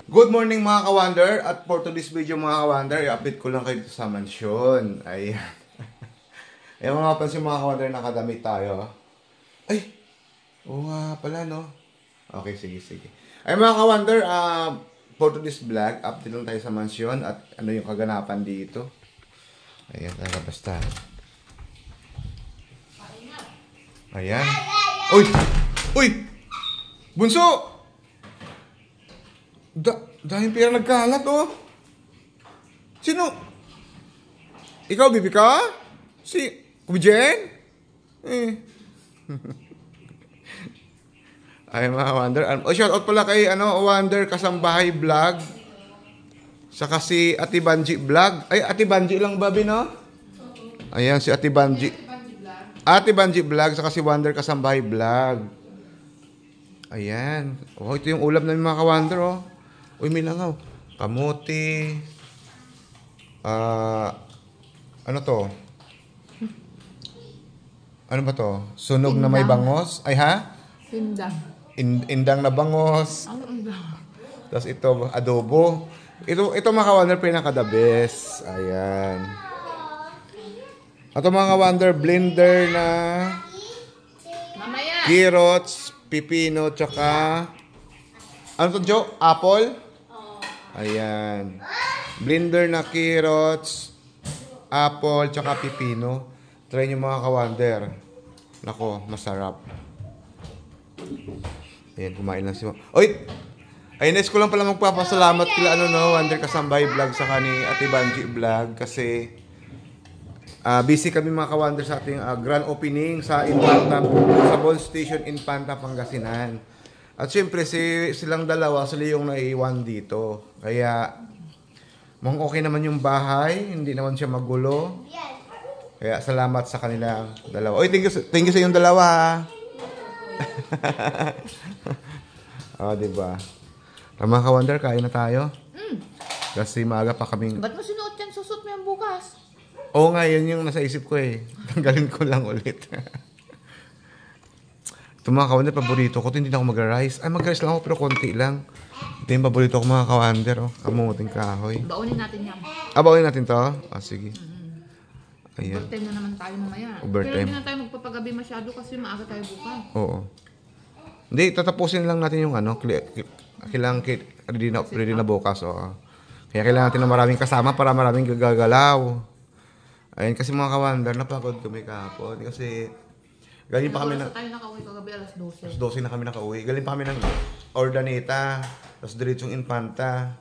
Good morning mga ka-wonder, at for today's video mga ka-wonder, i-update ko lang kayo sa mansyon. Ayan. Ayan mga pansin mga ka-wonder, nakadamit tayo. Ay! Oo nga pala no. Okay, sige. Ay mga ka-wonder, for today's vlog, update lang tayo sa mansyon at ano yung kaganapan dito. Ayan, lalabas tayo. Ayan. Uy! Bunso! Dahil pera nagkalat, oh. Sino? Ikaw, bibi ka? Si Kubijen? Ay, mga Wonder. Shout out pala kay, Wonder Kasambahay Vlog. Saka si Ate Banji Vlog. Ay, Ate Banji lang, babi, no? Ayan, si Ate Banji. Ate Banji Vlog, saka si Wonder Kasambahay Vlog. Ayan. Oh, ito yung ulam namin mga ka-Wonder, oh. Uy, may langaw. Kamote. Ano to? Ano ba to? Sunog indang na may bangos? Ay, ha? Indang. Indang na bangos. Ang indang. Tapos ito, adobo. Ito mga ka-Wonder, pinaka-the best. Ayan. Ito mga ka-Wonder, blender na Mamaya. carrots, pipino, tsaka ano to, Jo? Apple? Ayan. Blender na carrots, apple, tsaka pipino. Try nyo mga ka-Wonder. Nako, masarap. Ayan, kumain lang si Oy! Ay, next ko lang pala magpapasalamat kila Wonder Kasambahay Vlog sa ni Ate Banji Vlog kasi busy kami mga ka-Wonder sa ating grand opening sa Infanta, sa Ball Station Infanta, Pangasinan. At syempre, silang dalawa, sila yung naiiwan dito. Kaya, mukhang okay naman yung bahay. Hindi naman siya magulo. Kaya, salamat sa kanila dalawa. Oy, thank you sa yung dalawa. Diba? Mga ka-Wonder, kain na tayo. Kasi maaga pa kaming... Ba't mo sinuot yan? Susot mo yung bukas. Oo nga, yun yung nasa isip ko eh. Tanggalin ko lang ulit. Ito mga ka-Wonder, paborito ko. Hindi na ako mag-rice. Ay, mag-rice lang ako pero konti lang. Ito yung paborito ko mga ka-Wonder. Oh. Kamuting kahoy. Baunin natin yan. Baunin natin to? Sige. Ayan. Overtime na naman tayo mamaya. Overtime. Pero hindi na tayo magpapagabi masyado kasi maaga tayo bukas. Oo. Hindi, tatapusin lang natin yung kailangan ready na bukas. Oo. Kaya kailangan natin na maraming kasama para maraming gagalaw. Ayun, kasi mga ka-Wonder, napagod kami kahapon. Kasi galing pa kami tayo nakauwi kagabi alas 12. Alas 12 na kami nakauwi. Galing pa kami ng Ordaneta, tapos diretsong Infanta.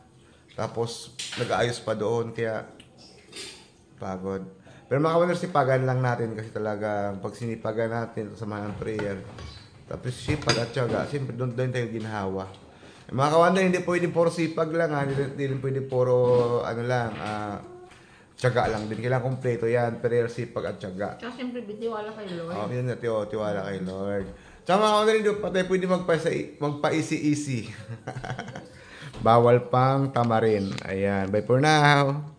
Tapos nag-aayos pa doon, kaya pagod. Pero mga ka-Wonder, sipagan lang natin kasi talaga pag sinipagan natin, samahan ng prayer. Tapos sipag at tiyaga, siyempre doon tayo ginhawa. Mga ka-Wonder, hindi pwede puro sipag lang, ha? Hindi rin pwede puro tiyaga lang din. Kailangan kompleto yan. Prayer, sipag at tiyaga. Tsaka siyempre, tiwala kay Lord. Oo, yun na, tiwala kay Lord. Tsaka mga ka-Wonder, hindi pa tayo pwede magpa-easy-easy. Bawal pang tamarin. Ayan. Bye for now.